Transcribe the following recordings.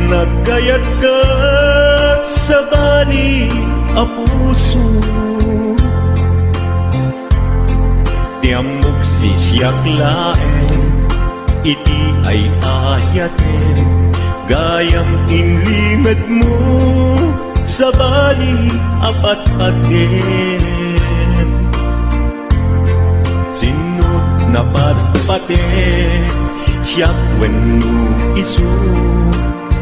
nagkayat ka sa bali a puso, tiamok sisiyak laeng, iti ay ayaten, gayam inlimad mo sa bali apat-aten. Sinot na patpate, siyak wenno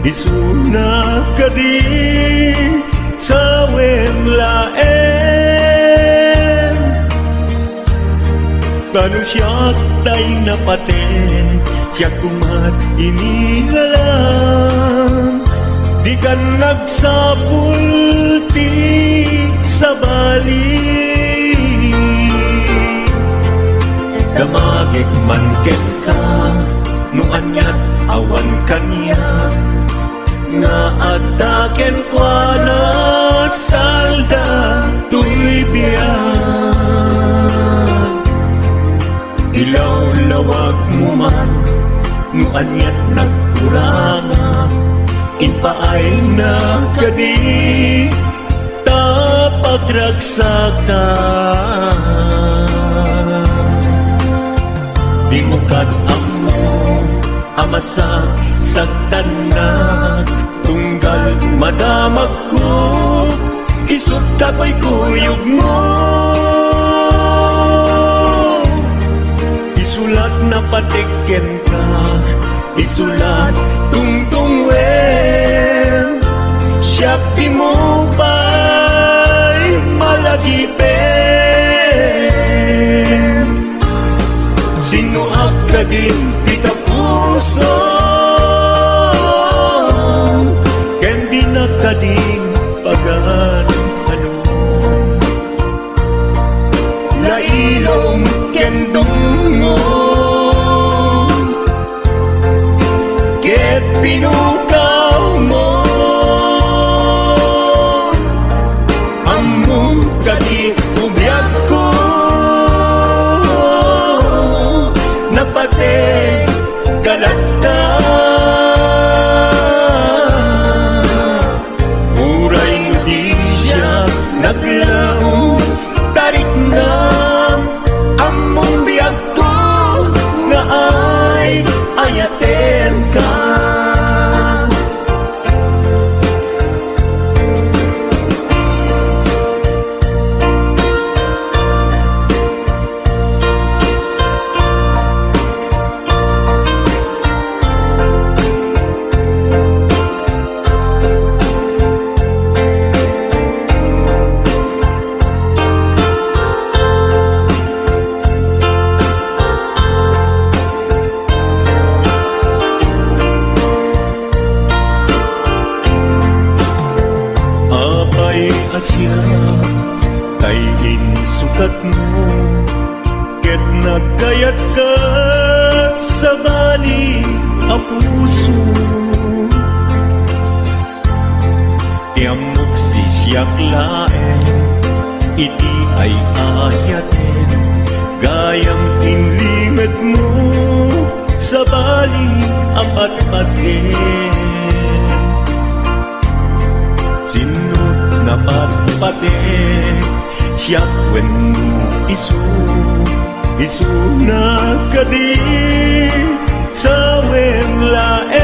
isu na kadi sa wemlaen. Kanu siyak tay napaten, siyak kumat inigalang, di ka nagsapulti sa bali. Damagik man ken ka, nuanyat awan kanya, nga ataken kwa na salda tuy biyak. Ilaw-lawag mo man, nuanyat nagkuranga, inpaay na kadi tapagragsakan. Di mo amo amasak sagtanan, tunggal madamag ko, isut kapoy kuyog mo. Isulat na patiken ka, isulat tungtungwen, siya di mo ba'y malagipen. Sino ka din kita puso, ken di na kading pagan ano. Lailong ken dungon, ket pinukaw mo, among kadi ubyak ko, napate kalata. Uray mo di siya naglaong, tarik na among biyag ko, nga ay ayaten ka. Asya kay insukat mo, ket nagkayat ka sa bali a puso, tiamok sisiyak laeng, iti ay ayaten, gayam inlimad mo sa bali apat-aten. Napatpate siyak wenno isu na kadi sa wemlaen.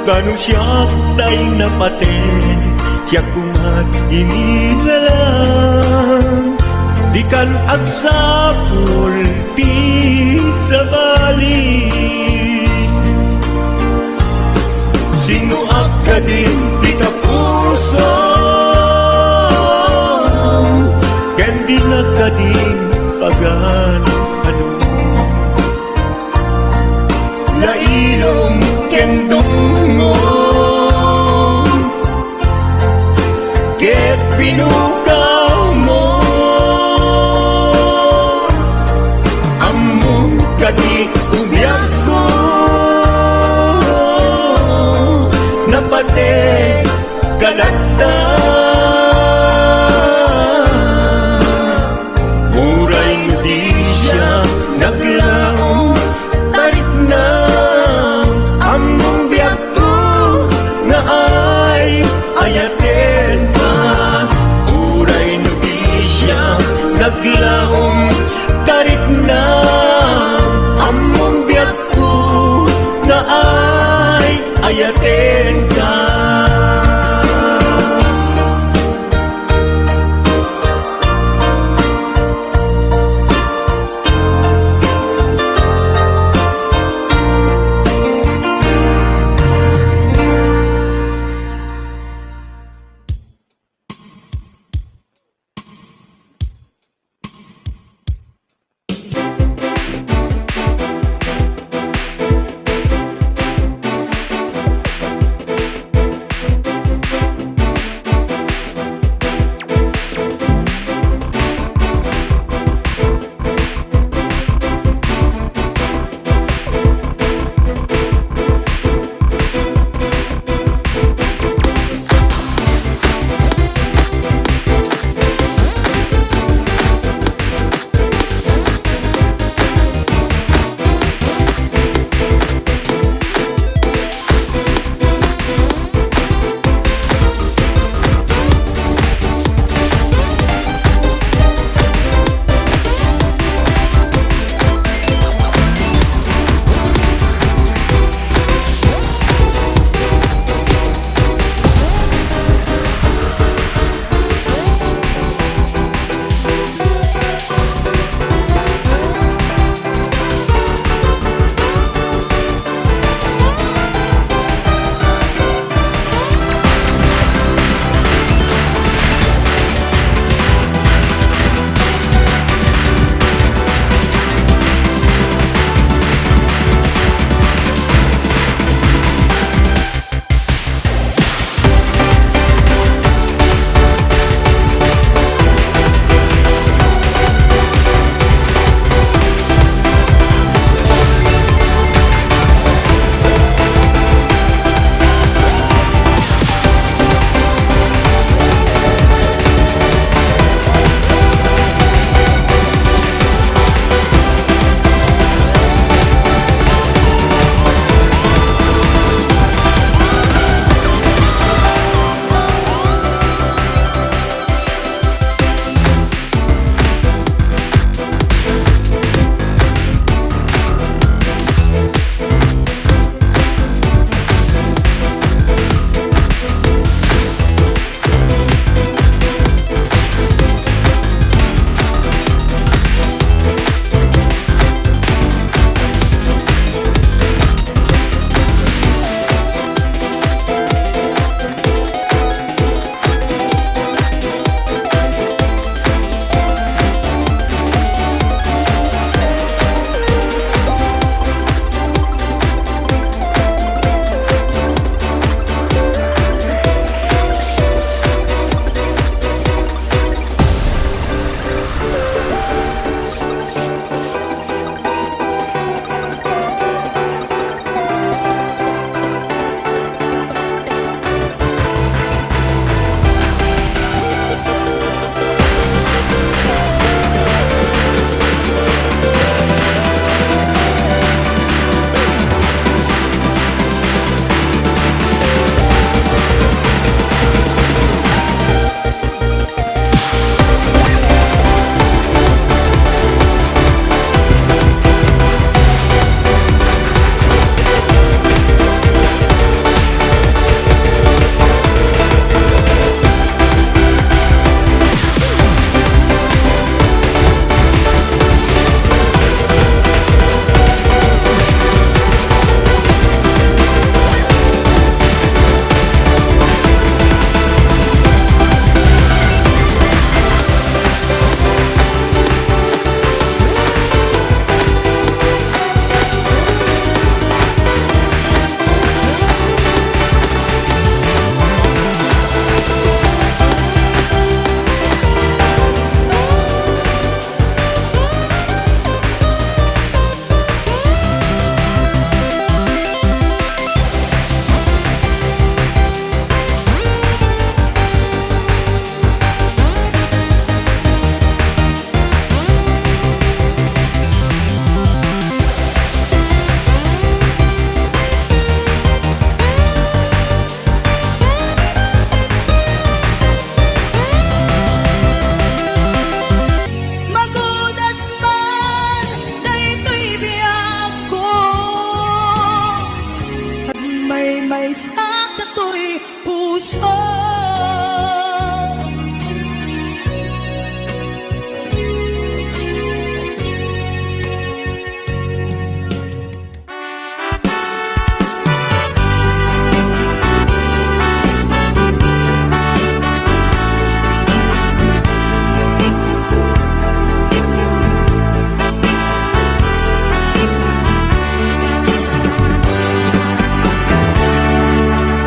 Kanu siyak tay napaten, siyak kumat inilalang, di kan agsapul ti sa bali. Sino ka din kita puso, ken di na kading pagan ano. Lailong ken dungon, ket pinukaw mo, among kadi ubyak ko, napate kalata. Uray di siya naglaong, tarik na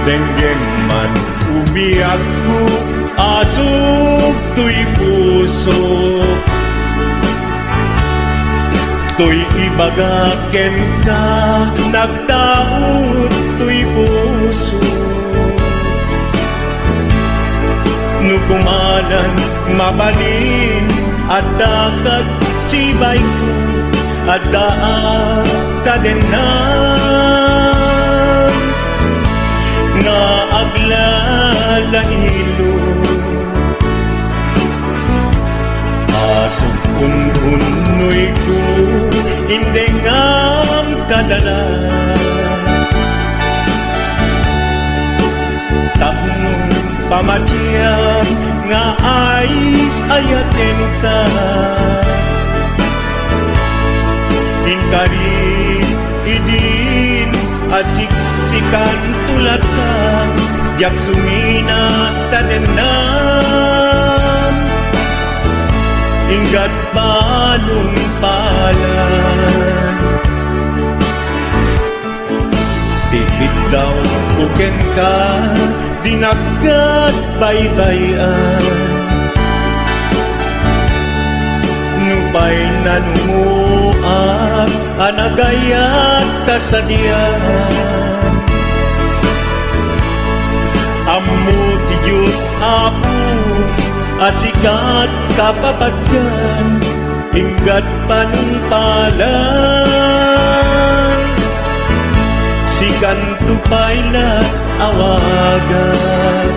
Denggeng man umiyak ko, asog to'y puso. To'y ibagaken ka, nagtaot to'y puso. Nukumalan, mabalin, at dakat sibay ko, at daat tadenan. Nga aglalaylo, asog unhunoy ko, hindi ngam kadala. Tapnong pamatiyang nga ay ayaten ka. Ingkari idin asiksikan tulat ka, jak sumina tadenan. Inggat balong palan, tikit daw uken ka, dinaggat baybayan. Nubay nanumuak, anagayat tasadian. Ammo ti Diyos ako, asikat kapapagyan, inggat panumpalan. Sikan tupaylat awagan.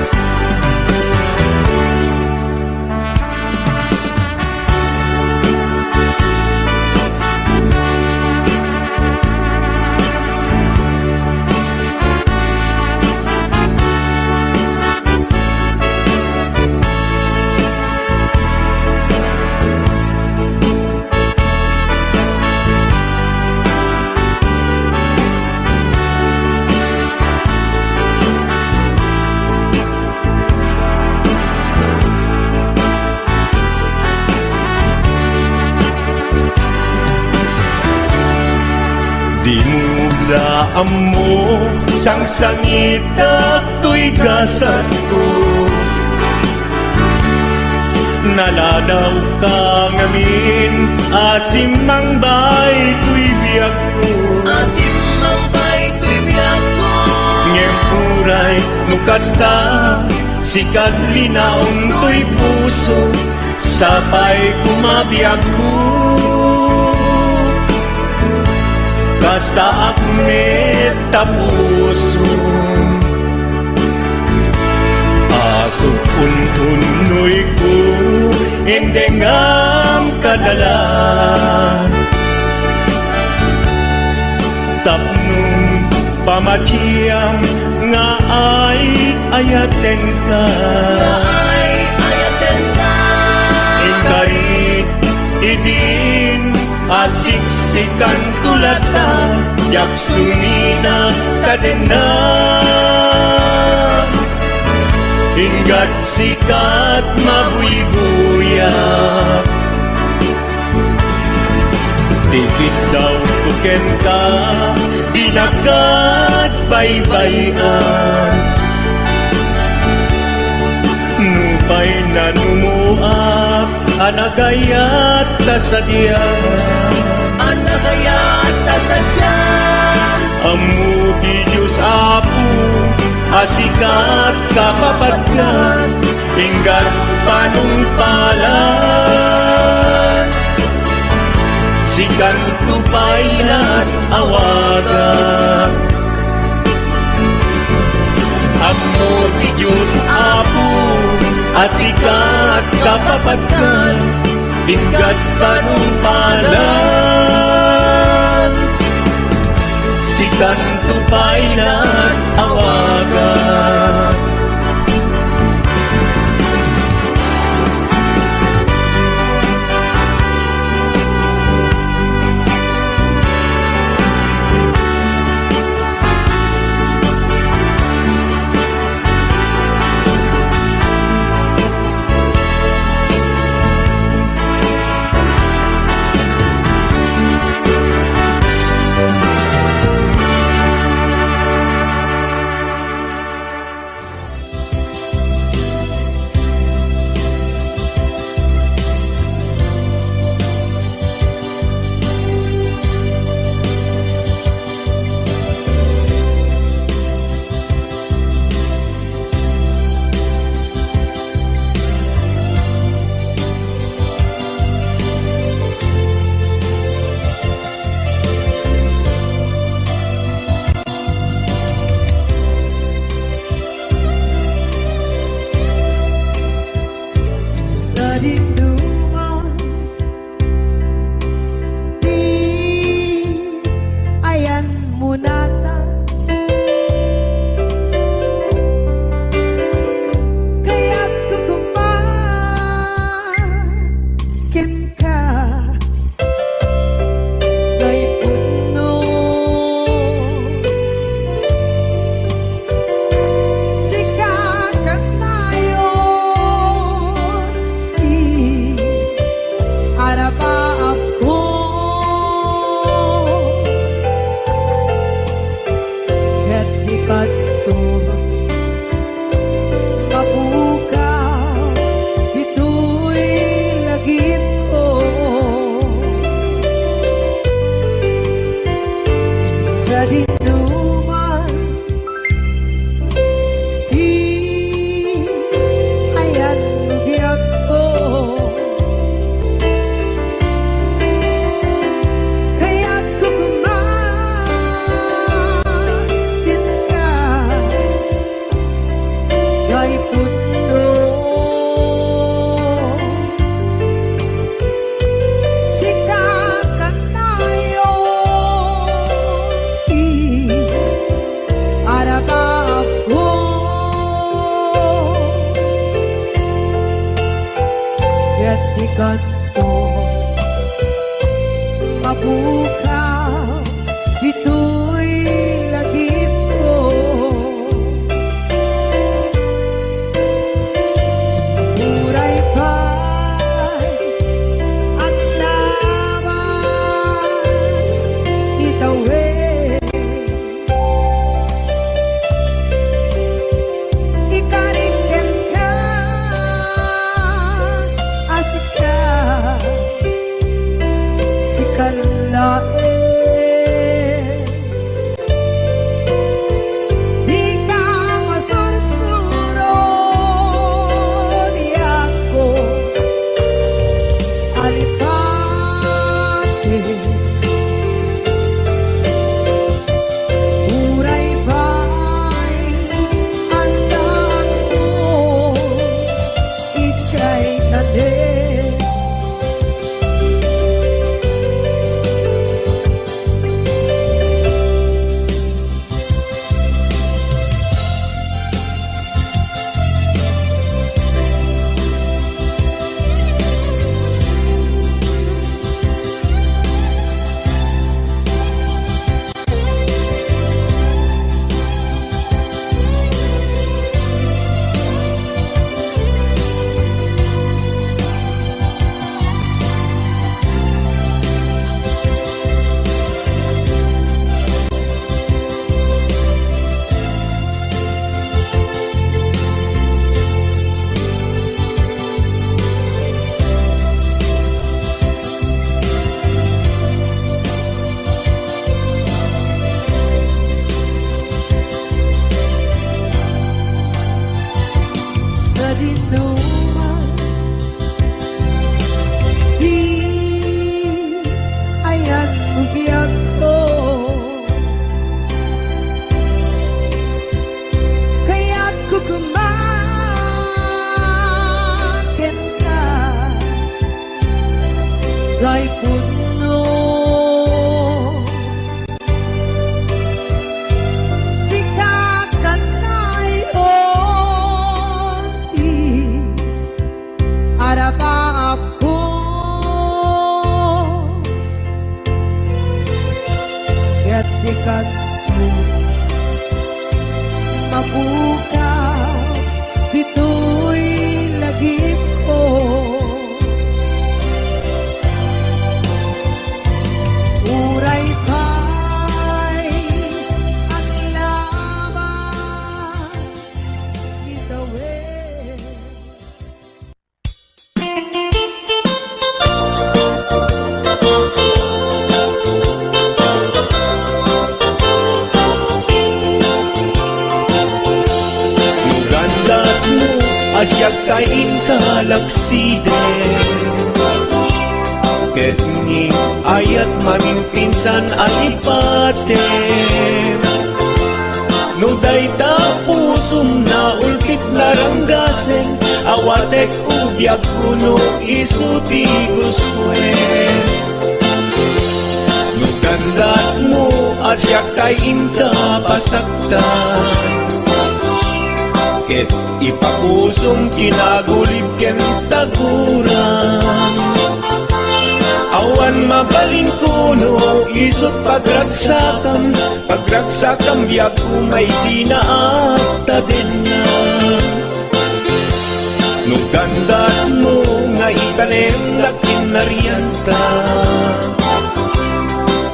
Di mula mo sang sangit to'y gasat ko. Naladaw ka ngamin, asim mang bay to'y biyak ko. Asim mang bay to'y biyak ko. Ngempuray nukasta, sikat linaong to'y puso, sapay kumabiyag ko. Kasta akmet tapuso, asok untunoy ko, hindi ngam kadalan. Tapnong pamatiyang nga ay ayaten ka. Ay ayaten ka. Ingkarit idin asiksikan tulatan, jak sumina tadenan. Inggat sikat mabuy-buyak, tikit daw tuken ka, dinagat baybayan. Nupay nanumuak, anagayat tasadian. Anagayat tasadian. Ammo ti Diyos apo, asikat kapapagyan, inggat panumpalan. Sikan tupaylan awagan. Ammo ti Diyos apo, asikat kapapagyan, inggat panumpalan. Sikan tupaylan awagan. dinuman di ayan biyak ko kaya't kukumakin ka kay puno sikakan tayo araba ako kaya't di kanto mabukaw ito'y lagip ko muray pa'y ang labas itawid ikariken ka asik ka si kalain di ka masursuro di ako alipate muray pa'y ang daan mo ichay tanin sa dinuman di ayan biyak ko kaya't kukumakin ka kay puno sikakan tayo araba ako kaya't di kanto mabukaw ito'y lagip ko muray pa'y ang labas itawid Lugandat mo asyak kain kalaksiden Ketni ayat mamimpinsan alipaten Nuday tapusum na ulkit naranggasen Awatek ubyak kuno isuti guswen Nugandat mo asyak kain pasaktan Ket ipapusong kinagulib ken taguran Awan mabalin kuno isot pagragsakam biyak kumay sinaata din na Nugandat mo nga itanem lakin naryanta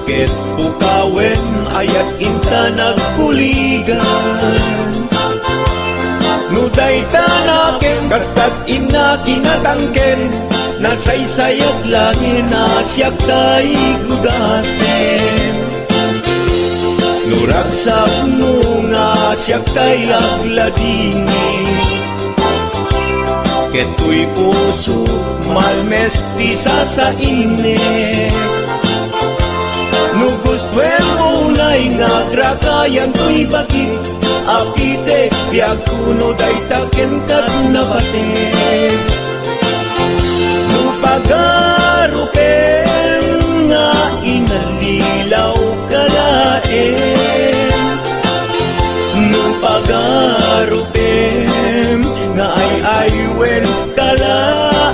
Ket pukawen ayat inta nagkuligan Nuday tanaken kastat ina kinatangken Nasaysayat langin asyak tay gudasen Nuragsak mo nga siya kay agladini, keto'y puso malmestisa sa init. No gustuin mo na'y nagrakayan to'y bakit, apite biag kuno day taken kat na batin. No pagarupen nga inalilaw kalaen, no pagarupen nga ay aywen kalaen.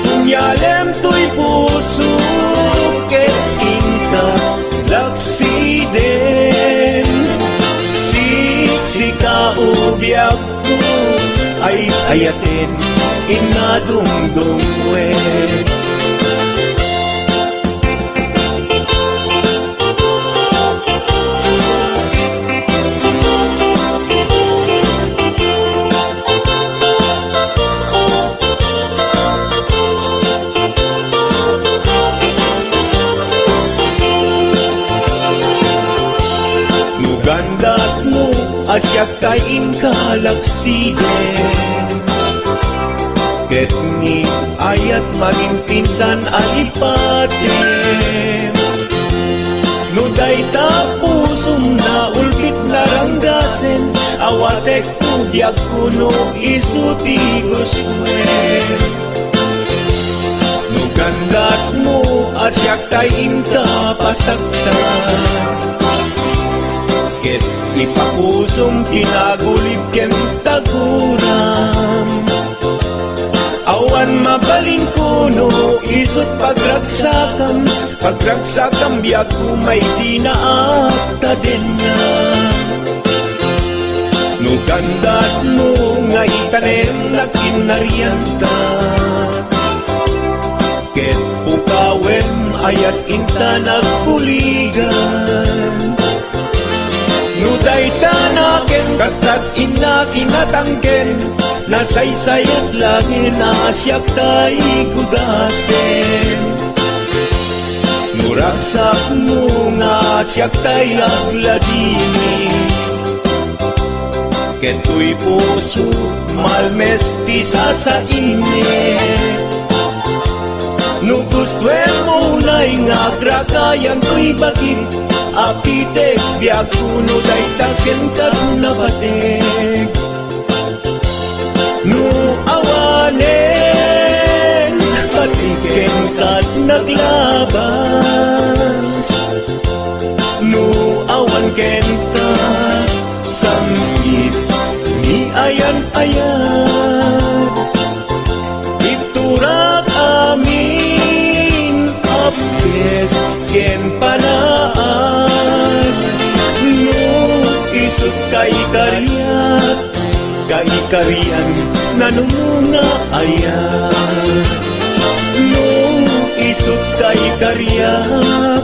Kunyalem to'y puso ket inka laksiden, sika ubiag ko ay ayatin inadungdungwen. Gandat mo asya kain kalaksiden, ket ni ayat maging pinsan alipaten. No dayta pusong na ulkit naranggasen, awatek kudyag kuno isuti guswen. No gandat mo asya kain kapasaktan, ket ipapusong kinagulib ken taguram. Awan mabaling kuno isut pagragsakam, pagragsakam biag kumay sinaakta din na. No gandat mo nga itanem na kinarianta, ket pukawen ayat inta nagpuligan. No dayta naken kastat ina kinatangken, nasaysayat langin asyak tay kudasen. Nuragsak mo nga asyak tay agladini, keto'y puso malmestisa sa init. No gustuin mo na'y nagrakayan to'y bakit, apite biag kuno day taken kat na batek. No awanen patiken kat naglabas, no awan ken ka samgit ni ayan-ayan. Iturak amin apkes ken panaas, no isut kay karyat, kay karyan nanumunga ayan. No isut kay karyat,